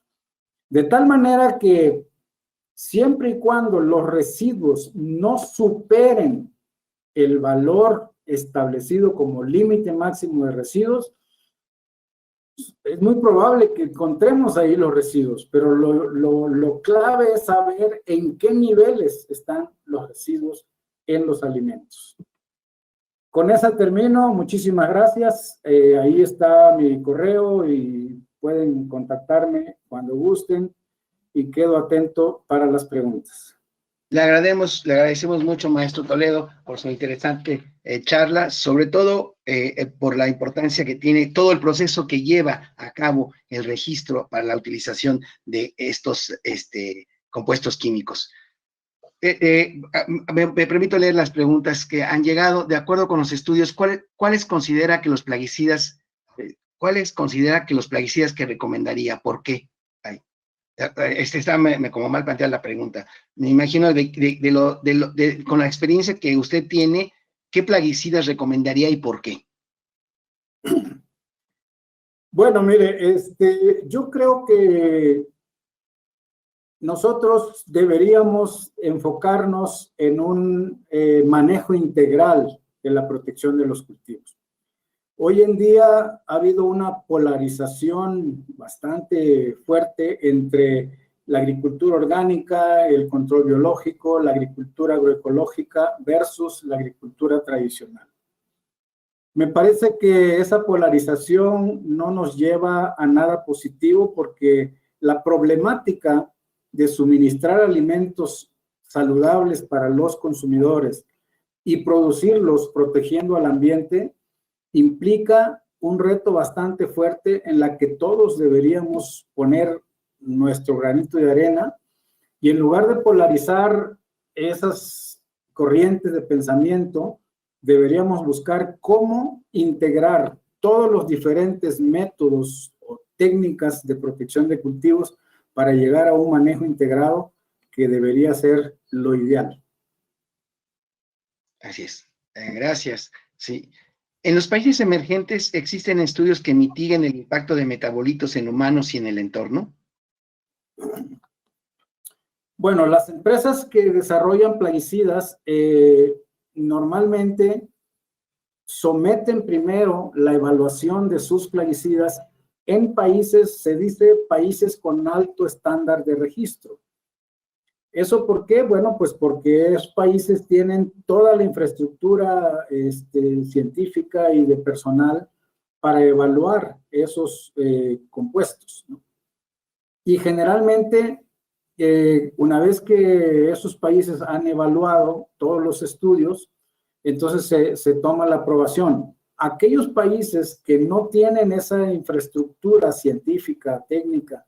[SPEAKER 2] De tal manera que siempre y cuando los residuos no superen el valor establecido como límite máximo de residuos, es muy probable que encontremos ahí los residuos, pero lo clave es saber en qué niveles están los residuos en los alimentos. Con eso termino. Muchísimas gracias. Ahí está mi correo y pueden contactarme cuando gusten, y quedo atento para las preguntas.
[SPEAKER 1] Le agradecemos mucho, maestro Toledo, por su interesante charla, sobre todo por la importancia que tiene todo el proceso que lleva a cabo el registro para la utilización de estos compuestos químicos. Me permito leer las preguntas que han llegado. De acuerdo con los estudios, ¿cuáles considera que los plaguicidas que recomendaría? ¿Por qué? Ay, está como mal planteada la pregunta. Me imagino con la experiencia que usted tiene, ¿qué plaguicidas recomendaría y por qué?
[SPEAKER 2] Bueno, mire, yo creo que nosotros deberíamos enfocarnos en un manejo integral de la protección de los cultivos. Hoy en día ha habido una polarización bastante fuerte entre la agricultura orgánica, el control biológico, la agricultura agroecológica versus la agricultura tradicional. Me parece que esa polarización no nos lleva a nada positivo porque la problemática de suministrar alimentos saludables para los consumidores y producirlos protegiendo al ambiente implica un reto bastante fuerte en la que todos deberíamos poner nuestro granito de arena y en lugar de polarizar esas corrientes de pensamiento, deberíamos buscar cómo integrar todos los diferentes métodos o técnicas de protección de cultivos para llegar a un manejo integrado que debería ser lo ideal.
[SPEAKER 1] Así es. Gracias. Sí. En los países emergentes existen estudios que mitiguen el impacto de metabolitos en humanos y en el entorno.
[SPEAKER 2] Bueno, las empresas que desarrollan plaguicidas normalmente someten primero la evaluación de sus plaguicidas en países, se dice países con alto estándar de registro. ¿Eso por qué? Bueno, pues porque esos países tienen toda la infraestructura científica y de personal para evaluar esos compuestos, ¿no? Y generalmente, una vez que esos países han evaluado todos los estudios, entonces se toma la aprobación. Aquellos países que no tienen esa infraestructura científica, técnica,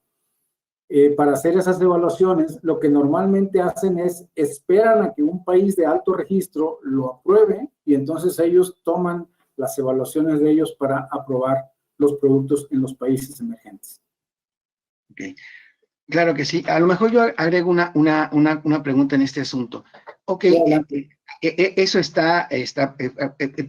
[SPEAKER 2] para hacer esas evaluaciones, lo que normalmente hacen es esperan a que un país de alto registro lo apruebe y entonces ellos toman las evaluaciones de ellos para aprobar los productos en los países emergentes.
[SPEAKER 1] Okay. Claro que sí. A lo mejor yo agrego una pregunta en este asunto. Ok, eso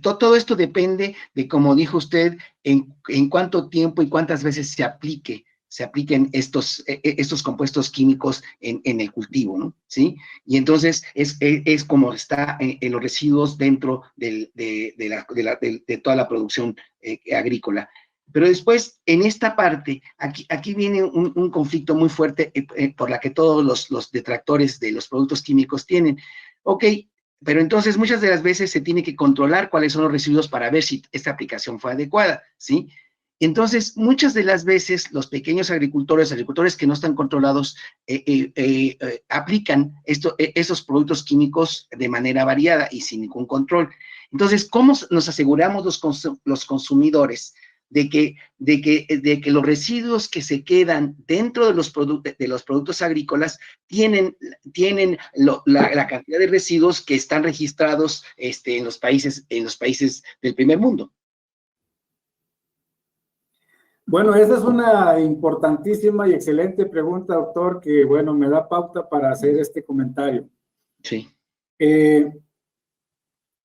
[SPEAKER 1] todo esto depende de, como dijo usted, en cuánto tiempo y cuántas veces se apliquen estos compuestos químicos en el cultivo, ¿no? ¿Sí? Y entonces es como está en los residuos dentro de toda la producción agrícola. Pero después, en esta parte, aquí viene un conflicto muy fuerte por la que todos los detractores de los productos químicos tienen. Ok, pero entonces muchas de las veces se tiene que controlar cuáles son los residuos para ver si esta aplicación fue adecuada, ¿sí? Entonces, muchas de las veces los pequeños agricultores que no están controlados, aplican esos productos químicos de manera variada y sin ningún control. Entonces, ¿cómo nos aseguramos los consumidores de que los residuos que se quedan dentro de los productos agrícolas tienen la cantidad de residuos que están registrados en los países del primer mundo?
[SPEAKER 2] Bueno, esa es una importantísima y excelente pregunta, doctor, que, bueno, me da pauta para hacer este comentario.
[SPEAKER 1] Sí.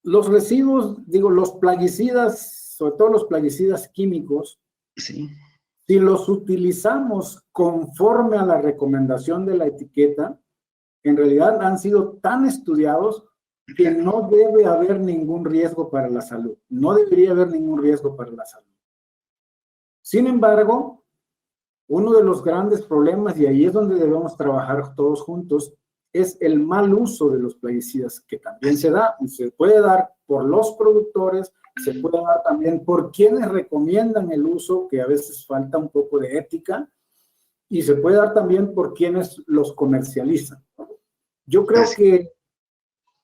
[SPEAKER 2] Los residuos, los plaguicidas, sobre todo los plaguicidas químicos,
[SPEAKER 1] sí,
[SPEAKER 2] si los utilizamos conforme a la recomendación de la etiqueta, en realidad han sido tan estudiados que no debe haber ningún riesgo para la salud. No debería haber ningún riesgo para la salud. Sin embargo, uno de los grandes problemas, y ahí es donde debemos trabajar todos juntos, es el mal uso de los plaguicidas, que también se da, y se puede dar por los productores, se puede dar también por quienes recomiendan el uso, que a veces falta un poco de ética, y se puede dar también por quienes los comercializan. Yo creo que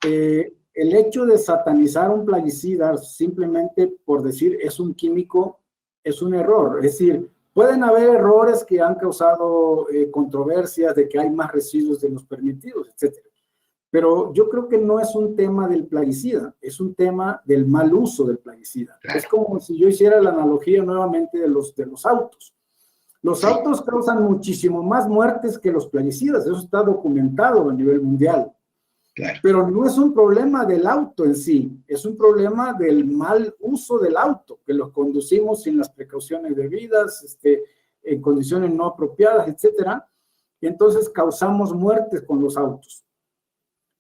[SPEAKER 2] el hecho de satanizar un plaguicida simplemente por decir es un químico es un error. Es decir, pueden haber errores que han causado controversias de que hay más residuos de los permitidos, etc. Pero yo creo que no es un tema del plaguicida, es un tema del mal uso del plaguicida.
[SPEAKER 1] Claro.
[SPEAKER 2] Es como si yo hiciera la analogía nuevamente de los autos. Los autos causan muchísimo más muertes que los plaguicidas, eso está documentado a nivel mundial.
[SPEAKER 1] Claro.
[SPEAKER 2] Pero no es un problema del auto en sí, es un problema del mal uso del auto, que lo conducimos sin las precauciones debidas, en condiciones no apropiadas, etcétera, y entonces causamos muertes con los autos.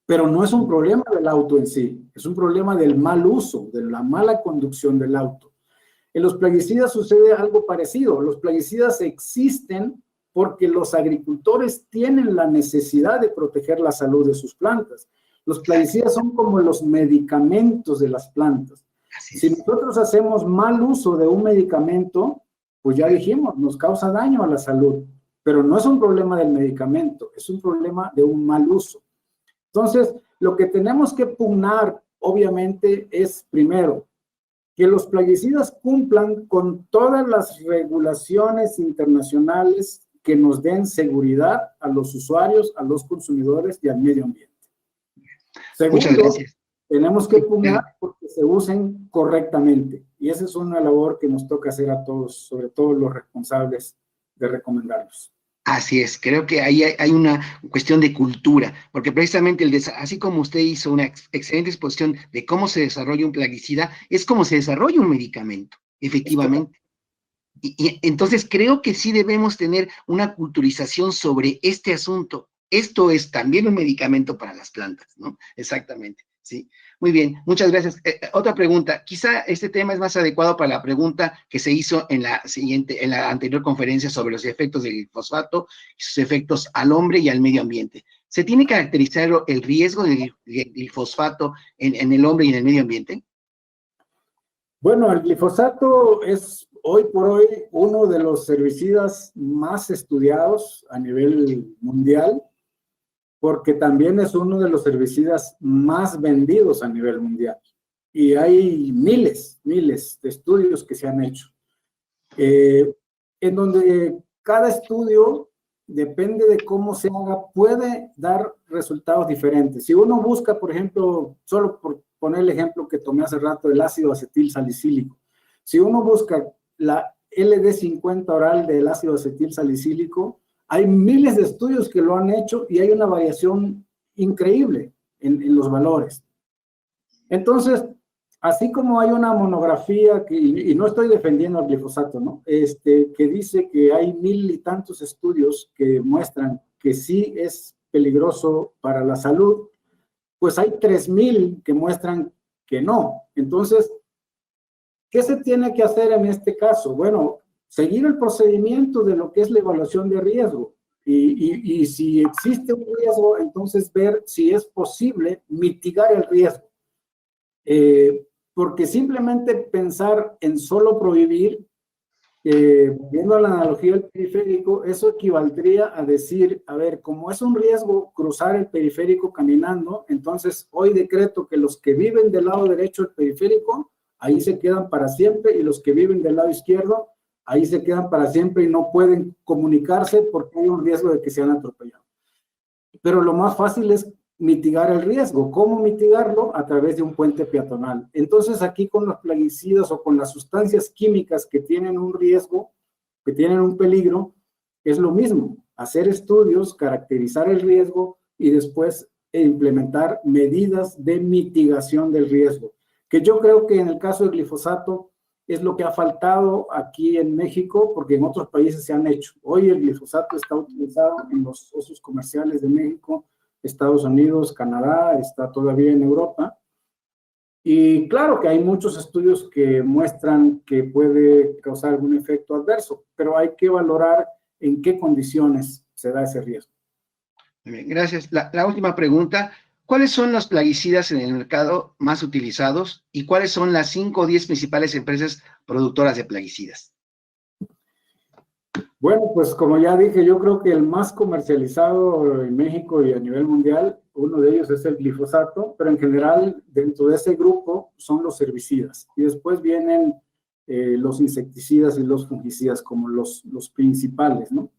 [SPEAKER 2] Pero no es un problema del auto en sí, es un problema del mal uso, de la mala conducción del auto. En los plaguicidas sucede algo parecido. Los plaguicidas existen porque los agricultores tienen la necesidad de proteger la salud de sus plantas. Los plaguicidas son como los medicamentos de las plantas. Si nosotros hacemos mal uso de un medicamento, pues ya dijimos, nos causa daño a la salud. Pero no es un problema del medicamento, es un problema de un mal uso. Entonces, lo que tenemos que pugnar, obviamente, es primero, que los plaguicidas cumplan con todas las regulaciones internacionales que nos den seguridad a los usuarios, a los consumidores y al medio ambiente. Segundo,
[SPEAKER 1] muchas gracias.
[SPEAKER 2] Tenemos que pugnar porque se usen correctamente. Y esa es una labor que nos toca hacer a todos, sobre todo los responsables de recomendarlos.
[SPEAKER 1] Así es, creo que ahí hay una cuestión de cultura, porque precisamente así como usted hizo una excelente exposición de cómo se desarrolla un plaguicida, es como se desarrolla un medicamento, efectivamente. Y entonces creo que sí debemos tener una culturización sobre este asunto. Esto es también un medicamento para las plantas, ¿no? Exactamente, sí. Muy bien, muchas gracias. Otra pregunta, quizá este tema es más adecuado para la pregunta que se hizo en la anterior conferencia sobre los efectos del glifosato y sus efectos al hombre y al medio ambiente. ¿Se tiene que caracterizar el riesgo del glifosato en el hombre y en el medio ambiente?
[SPEAKER 2] Bueno, el glifosato es hoy por hoy uno de los herbicidas más estudiados a nivel mundial, porque también es uno de los herbicidas más vendidos a nivel mundial. Y hay miles de estudios que se han hecho, en donde cada estudio, depende de cómo se haga, puede dar resultados diferentes. Si uno busca, por ejemplo, solo por poner el ejemplo que tomé hace rato, del ácido acetil salicílico, si uno busca la LD50 oral del ácido acetil salicílico, hay miles de estudios que lo han hecho y hay una variación increíble en los valores. Entonces, así como hay una monografía, y no estoy defendiendo al glifosato, ¿no? Que dice que hay 1000 y tantos estudios que muestran que sí es peligroso para la salud, pues hay 3000 que muestran que no. Entonces, ¿qué se tiene que hacer en este caso? Bueno, seguir el procedimiento de lo que es la evaluación de riesgo. Y si existe un riesgo, entonces ver si es posible mitigar el riesgo. Porque simplemente pensar en solo prohibir, viendo la analogía del periférico, eso equivaldría a decir, a ver, como es un riesgo cruzar el periférico caminando, entonces hoy decreto que los que viven del lado derecho del periférico, ahí se quedan para siempre, y los que viven del lado izquierdo, ahí se quedan para siempre y no pueden comunicarse porque hay un riesgo de que sean atropellados. Pero lo más fácil es mitigar el riesgo. ¿Cómo mitigarlo? A través de un puente peatonal. Entonces, aquí con los plaguicidas o con las sustancias químicas que tienen un riesgo, que tienen un peligro, es lo mismo. Hacer estudios, caracterizar el riesgo y después implementar medidas de mitigación del riesgo. Que yo creo que en el caso del glifosato es lo que ha faltado aquí en México, porque en otros países se han hecho. Hoy el glifosato está utilizado en los socios comerciales de México, Estados Unidos, Canadá, está todavía en Europa. Y claro que hay muchos estudios que muestran que puede causar algún efecto adverso, pero hay que valorar en qué condiciones se da ese riesgo.
[SPEAKER 1] Bien, gracias. La última pregunta, ¿cuáles son los plaguicidas en el mercado más utilizados y cuáles son las 5 o 10 principales empresas productoras de plaguicidas?
[SPEAKER 2] Bueno, pues como ya dije, yo creo que el más comercializado en México y a nivel mundial, uno de ellos es el glifosato, pero en general dentro de ese grupo son los herbicidas. Y después vienen los insecticidas y los fungicidas como los principales, ¿no?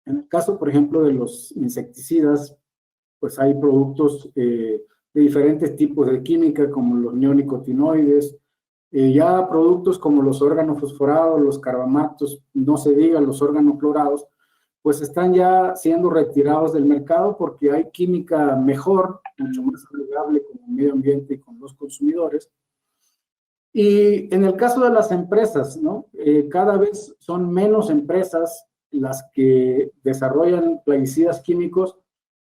[SPEAKER 2] En el caso, por ejemplo, de los insecticidas, pues hay productos de diferentes tipos de química, como los neonicotinoides, ya productos como los organofosforados, los carbamatos, no se diga los organoclorados, pues están ya siendo retirados del mercado porque hay química mejor, mucho más amigable con el medio ambiente y con los consumidores. Y en el caso de las empresas, ¿no? Cada vez son menos empresas las que desarrollan plaguicidas químicos,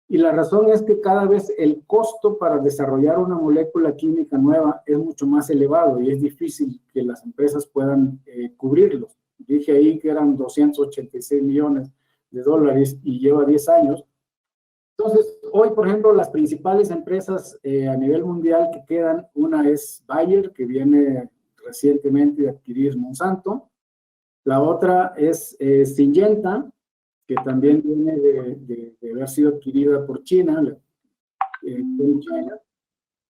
[SPEAKER 2] y la razón es que cada vez el costo para desarrollar una molécula química nueva es mucho más elevado y es difícil que las empresas puedan cubrirlos. Dije ahí que eran 286 millones de dólares y lleva 10 años. Entonces, hoy, por ejemplo, las principales empresas a nivel mundial que quedan, una es Bayer, que viene recientemente de adquirir Monsanto. La otra es Syngenta, que también viene de haber sido adquirida por China,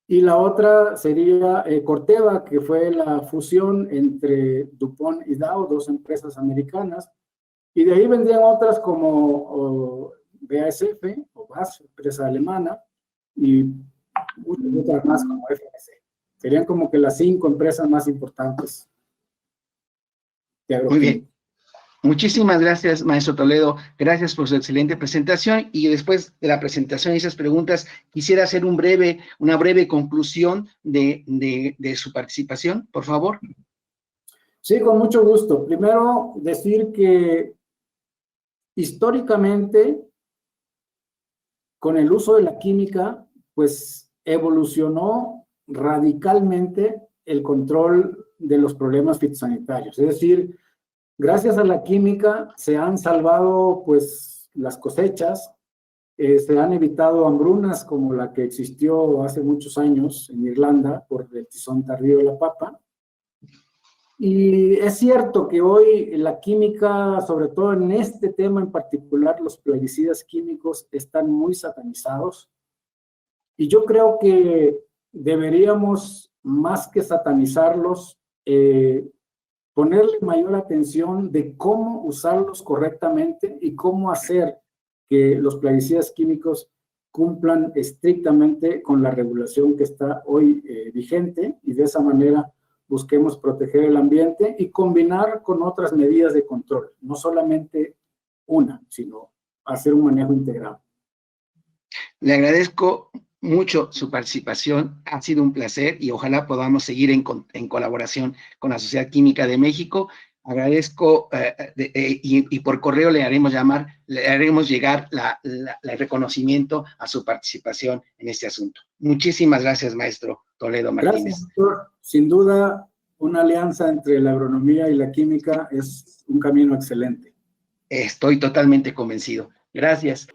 [SPEAKER 2] y la otra sería Corteva, que fue la fusión entre DuPont y Dow, dos empresas americanas, y de ahí vendrían otras como BASF o BASF, empresa alemana, y muchas otras más como FMC. Serían como que las 5 empresas más importantes.
[SPEAKER 1] Muy bien. Muchísimas gracias, maestro Toledo. Gracias por su excelente presentación. Y después de la presentación y esas preguntas, quisiera hacer una breve conclusión de su participación, por favor.
[SPEAKER 2] Sí, con mucho gusto. Primero, decir que históricamente, con el uso de la química, pues evolucionó radicalmente el control de los problemas fitosanitarios. Es decir, gracias a la química se han salvado pues las cosechas, se han evitado hambrunas como la que existió hace muchos años en Irlanda por el tizón tardío de la papa. Y es cierto que hoy la química, sobre todo en este tema en particular, los plaguicidas químicos están muy satanizados. Y yo creo que deberíamos, más que satanizarlos, ponerle mayor atención de cómo usarlos correctamente y cómo hacer que los plaguicidas químicos cumplan estrictamente con la regulación que está hoy vigente, y de esa manera busquemos proteger el ambiente y combinar con otras medidas de control, no solamente una, sino hacer un manejo integral.
[SPEAKER 1] Le agradezco mucho su participación, ha sido un placer y ojalá podamos seguir en colaboración con la Sociedad Química de México. Agradezco y por correo le haremos llegar el reconocimiento a su participación en este asunto. Muchísimas gracias, maestro Toledo Martínez.
[SPEAKER 2] Gracias, doctor. Sin duda, una alianza entre la agronomía y la química es un camino excelente.
[SPEAKER 1] Estoy totalmente convencido. Gracias.